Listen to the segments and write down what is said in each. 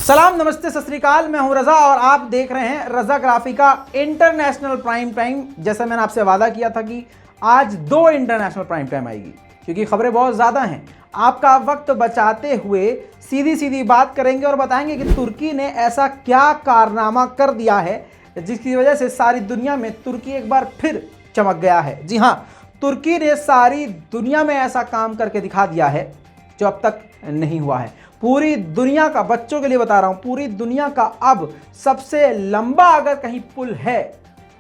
सलाम, नमस्ते, सत श्री अकाल। मैं हूं रजा और आप देख रहे हैं रजा ग्राफी का इंटरनेशनल प्राइम टाइम। जैसा मैंने आपसे वादा किया था कि आज 2 इंटरनेशनल प्राइम टाइम आएगी क्योंकि खबरें बहुत ज़्यादा हैं। आपका वक्त बचाते हुए सीधी सीधी बात करेंगे और बताएंगे कि तुर्की ने ऐसा क्या कारनामा कर दिया है जिसकी वजह से सारी दुनिया में तुर्की एक बार फिर चमक गया है। जी हाँ, तुर्की ने सारी दुनिया में ऐसा काम करके दिखा दिया है जो अब तक नहीं हुआ है। पूरी दुनिया का, बच्चों के लिए बता रहा हूं, पूरी दुनिया का अब सबसे लंबा अगर कहीं पुल है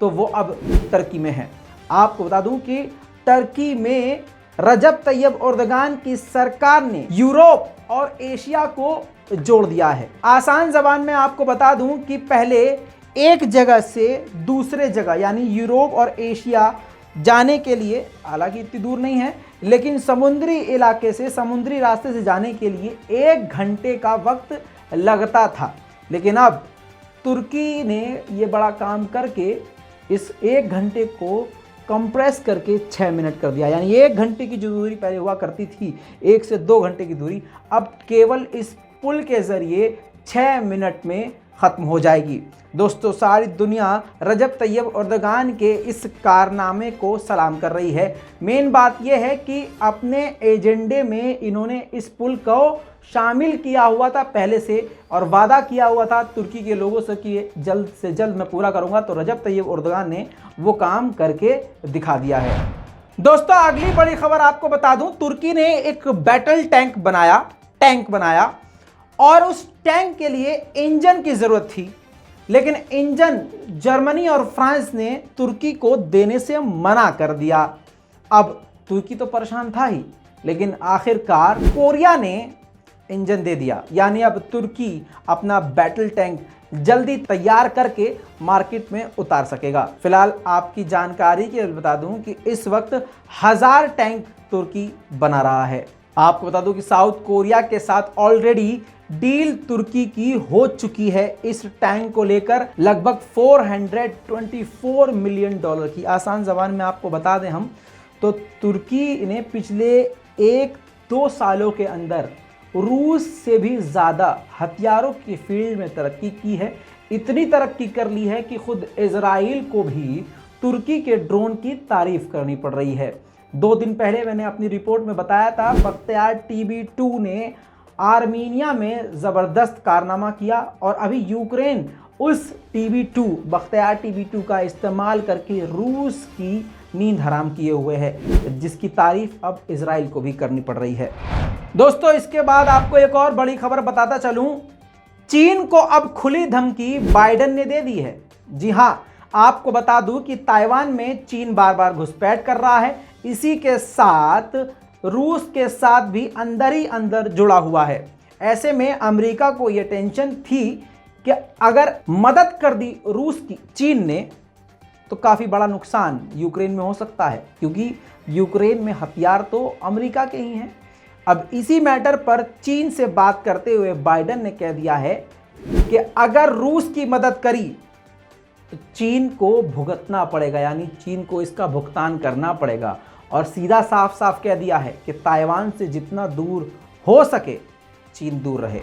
तो वो अब तुर्की में है। आपको बता दूं कि तुर्की में रजब तैयब एर्दोगान की सरकार ने यूरोप और एशिया को जोड़ दिया है। आसान जबान में आपको बता दूं कि पहले एक जगह से दूसरे जगह यानी यूरोप और एशिया जाने के लिए, हालांकि इतनी दूर नहीं है, लेकिन समुद्री इलाके से, समुद्री रास्ते से जाने के लिए 1 घंटे का वक्त लगता था। लेकिन अब तुर्की ने ये बड़ा काम करके इस 1 घंटे को कंप्रेस करके 6 मिनट कर दिया। यानी 1 घंटे की जो दूरी पहले हुआ करती थी, 1 से 2 घंटे की दूरी, अब केवल इस पुल के ज़रिए 6 मिनट में ख़त्म हो जाएगी। दोस्तों, सारी दुनिया रजब तैयब एर्दोगान के इस कारनामे को सलाम कर रही है। मेन बात यह है कि अपने एजेंडे में इन्होंने इस पुल को शामिल किया हुआ था पहले से और वादा किया हुआ था तुर्की के लोगों से कि जल्द से जल्द मैं पूरा करूंगा। तो रजब तैयब एर्दोगान ने वो काम करके दिखा दिया है। दोस्तों, अगली बड़ी खबर आपको बता दूं, तुर्की ने एक बैटल टैंक बनाया और उस टैंक के लिए इंजन की ज़रूरत थी, लेकिन इंजन जर्मनी और फ्रांस ने तुर्की को देने से मना कर दिया। अब तुर्की तो परेशान था ही, लेकिन आखिरकार कोरिया ने इंजन दे दिया। यानी अब तुर्की अपना बैटल टैंक जल्दी तैयार करके मार्केट में उतार सकेगा। फिलहाल आपकी जानकारी के लिए बता दूं कि इस वक्त 1000 टैंक तुर्की बना रहा है। आपको बता दूं कि साउथ कोरिया के साथ ऑलरेडी डील तुर्की की हो चुकी है इस टैंक को लेकर, लगभग $424 मिलियन की। आसान जबान में आपको बता दें हम तो तुर्की ने पिछले 1-2 सालों के अंदर रूस से भी ज़्यादा हथियारों की फील्ड में तरक्की की है। इतनी तरक्की कर ली है कि खुद इजराइल को भी तुर्की के ड्रोन की तारीफ करनी पड़ रही है। 2 दिन पहले मैंने अपनी रिपोर्ट में बताया था, बख्तियार TB2 ने आर्मीनिया में ज़बरदस्त कारनामा किया और अभी यूक्रेन उस बख्तियार TB2 का इस्तेमाल करके रूस की नींद हराम किए हुए है, जिसकी तारीफ अब इजराइल को भी करनी पड़ रही है। दोस्तों, इसके बाद आपको एक और बड़ी खबर बताता चलूं, चीन को अब खुली धमकी बाइडेन ने दे दी है। जी हाँ, आपको बता दूं कि ताइवान में चीन बार बार घुसपैठ कर रहा है। इसी के साथ रूस के साथ भी अंदर ही अंदर जुड़ा हुआ है। ऐसे में अमेरिका को यह टेंशन थी कि अगर मदद कर दी रूस की चीन ने तो काफ़ी बड़ा नुकसान यूक्रेन में हो सकता है, क्योंकि यूक्रेन में हथियार तो अमेरिका के ही हैं। अब इसी मैटर पर चीन से बात करते हुए बाइडेन ने कह दिया है कि अगर रूस की मदद करी तो चीन को भुगतना पड़ेगा, यानी चीन को इसका भुगतान करना पड़ेगा। और सीधा साफ साफ कह दिया है कि ताइवान से जितना दूर हो सके चीन दूर रहे।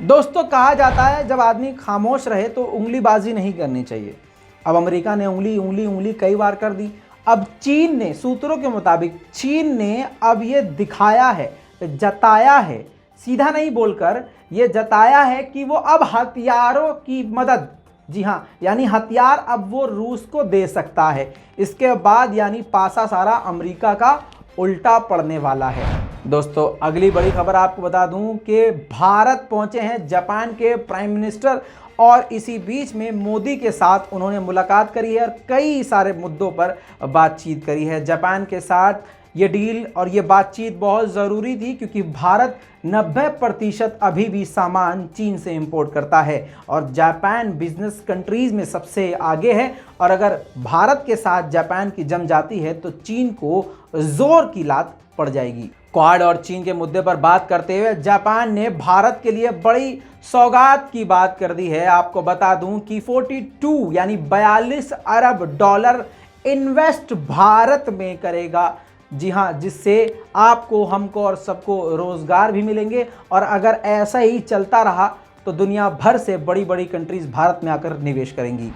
दोस्तों, कहा जाता है जब आदमी खामोश रहे तो उंगलीबाजी नहीं करनी चाहिए। अब अमेरिका ने उंगली कई बार कर दी। अब चीन ने, सूत्रों के मुताबिक चीन ने अब ये दिखाया है, जताया है, सीधा नहीं बोलकर ये जताया है कि वो अब हथियारों की मदद, जी हाँ, यानी हथियार अब वो रूस को दे सकता है। इसके बाद यानी पासा सारा अमेरिका का उल्टा पड़ने वाला है। दोस्तों, अगली बड़ी खबर आपको बता दूं कि भारत पहुंचे हैं जापान के प्राइम मिनिस्टर और इसी बीच में मोदी के साथ उन्होंने मुलाकात करी है और कई सारे मुद्दों पर बातचीत करी है। जापान के साथ ये डील और ये बातचीत बहुत ज़रूरी थी क्योंकि भारत 90% अभी भी सामान चीन से इंपोर्ट करता है और जापान बिजनेस कंट्रीज़ में सबसे आगे है। और अगर भारत के साथ जापान की जम जाती है तो चीन को ज़ोर की लात पड़ जाएगी। क्वाड और चीन के मुद्दे पर बात करते हुए जापान ने भारत के लिए बड़ी सौगात की बात कर दी है। आपको बता दूं कि 42 यानी $42 अरब इन्वेस्ट भारत में करेगा। जी हाँ, जिससे आपको, हमको और सबको रोज़गार भी मिलेंगे। और अगर ऐसा ही चलता रहा तो दुनिया भर से बड़ी बड़ी कंट्रीज भारत में आकर निवेश करेंगी।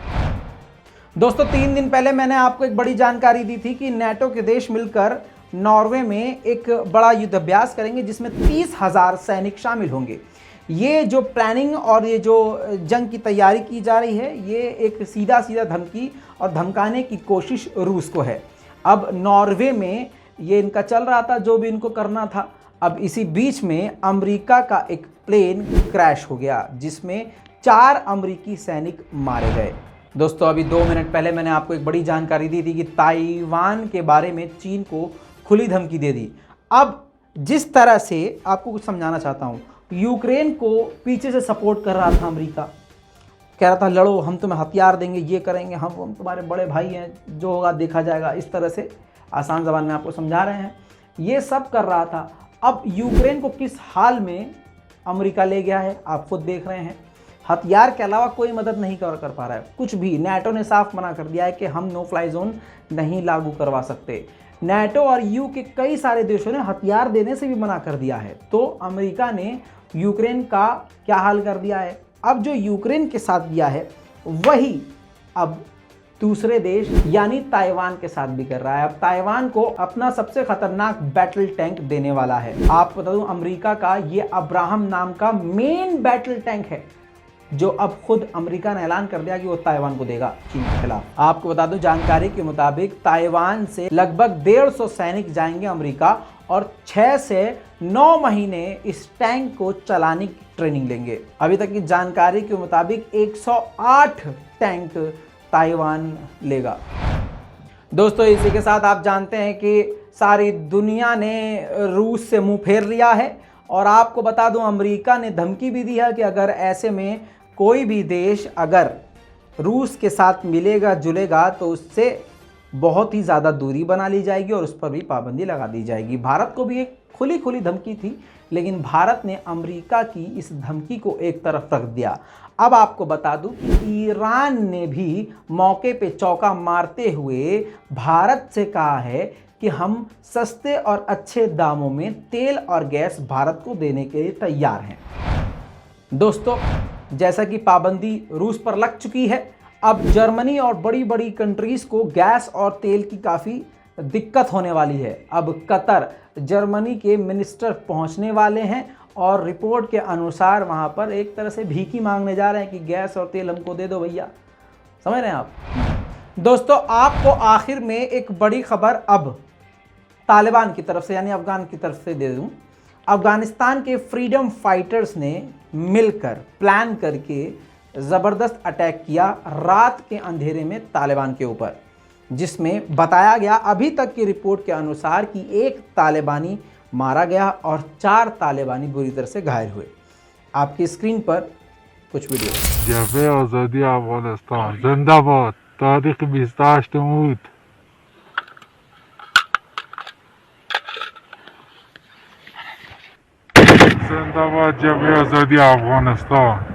दोस्तों 3 दिन पहले मैंने आपको एक बड़ी जानकारी दी थी कि नाटो के देश मिलकर नॉर्वे में एक बड़ा युद्ध अभ्यास करेंगे जिसमें 30,000 सैनिक शामिल होंगे। ये जो प्लानिंग और ये जो जंग की तैयारी की जा रही है, ये एक सीधा धमकी और धमकाने की कोशिश रूस को है। अब नॉर्वे में ये इनका चल रहा था, जो भी इनको करना था। अब इसी बीच में अमेरिका का एक प्लेन क्रैश हो गया जिसमें 4 अमेरिकी सैनिक मारे गए। दोस्तों अभी 2 मिनट पहले मैंने आपको एक बड़ी जानकारी दी थी कि ताइवान के बारे में चीन को खुली धमकी दे दी। अब जिस तरह से आपको कुछ समझाना चाहता हूँ, यूक्रेन को पीछे से सपोर्ट कर रहा था अमेरिका, कह रहा था लड़ो, हम तुम्हें हथियार देंगे, ये करेंगे, हम तुम्हारे बड़े भाई हैं, जो होगा देखा जाएगा। इस तरह से आसान ज़बान में आपको समझा रहे हैं, ये सब कर रहा था। अब यूक्रेन को किस हाल में अमेरिका ले गया है आप खुद देख रहे हैं। हथियार के अलावा कोई मदद नहीं कर पा रहा है कुछ भी। नाटो ने साफ मना कर दिया है कि हम नो फ्लाई जोन नहीं लागू करवा सकते। नाटो और यू के कई सारे देशों ने हथियार देने से भी मना कर दिया है। तो अमेरिका ने यूक्रेन का क्या हाल कर दिया है। अब जो यूक्रेन के साथ दिया है वही अब दूसरे देश यानी ताइवान के साथ भी कर रहा है। अब ताइवान को अपना सबसे खतरनाक बैटल टैंक देने वाला है। आपको बता दूं, अमेरिका का ये अब्राहम नाम का मेन बैटल टैंक है जो अब खुद अमेरिका ने ऐलान कर दिया कि वो ताइवान को देगा चीन के खिलाफ। आपको बता दूं, जानकारी के मुताबिक ताइवान से लगभग 150 सैनिक जाएंगे अमेरिका और 6 से 9 महीने इस टैंक को चलाने की ट्रेनिंग लेंगे। अभी तक की जानकारी के मुताबिक 108 टैंक ताइवान लेगा। दोस्तों इसी के साथ आप जानते हैं कि सारी दुनिया ने रूस से मुंह फेर लिया है और आपको बता दूं, अमेरिका ने धमकी भी दी है कि अगर ऐसे में कोई भी देश अगर रूस के साथ मिलेगा जुलेगा तो उससे बहुत ही ज़्यादा दूरी बना ली जाएगी और उस पर भी पाबंदी लगा दी जाएगी। भारत को भी एक खुली धमकी थी, लेकिन भारत ने अमेरिका की इस धमकी को एक तरफ रख दिया। अब आपको बता दूं कि ईरान ने भी मौके पे चौका मारते हुए भारत से कहा है कि हम सस्ते और अच्छे दामों में तेल और गैस भारत को देने के लिए तैयार हैं। दोस्तों जैसा कि पाबंदी रूस पर लग चुकी है, अब जर्मनी और बड़ी बड़ी कंट्रीज़ को गैस और तेल की काफ़ी दिक्कत होने वाली है। अब कतर जर्मनी के मिनिस्टर पहुंचने वाले हैं और रिपोर्ट के अनुसार वहां पर एक तरह से भीख मांगने जा रहे हैं कि गैस और तेल हमको दे दो भैया। समझ रहे हैं आप। दोस्तों आपको आखिर में एक बड़ी खबर अब तालिबान की तरफ से यानी अफगान की तरफ से दे दूं। अफगानिस्तान के फ्रीडम फाइटर्स ने मिलकर प्लान करके ज़बरदस्त अटैक किया रात के अंधेरे में तालिबान के ऊपर, जिसमें बताया गया अभी तक की रिपोर्ट के अनुसार कि 1 तालिबानी मारा गया और 4 तालिबानी बुरी तरह से घायल हुए। आपकी स्क्रीन पर कुछ वीडियो। जबे आज़ादी अफगानिस्तान जिंदाबाद, तारीख 28 मूद। जिंदाबाद जबे आज़ादी अफगानिस्तान।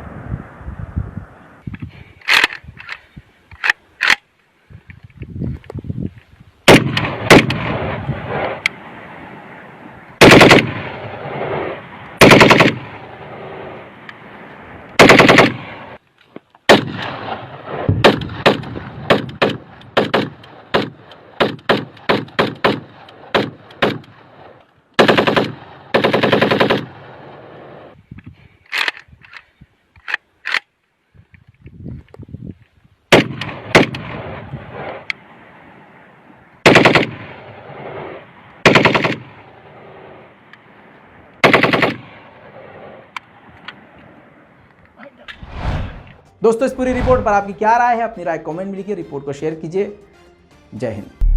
दोस्तों इस पूरी रिपोर्ट पर आपकी क्या राय है? अपनी राय कमेंट में लिखिए, रिपोर्ट को शेयर कीजिए। जय हिंद।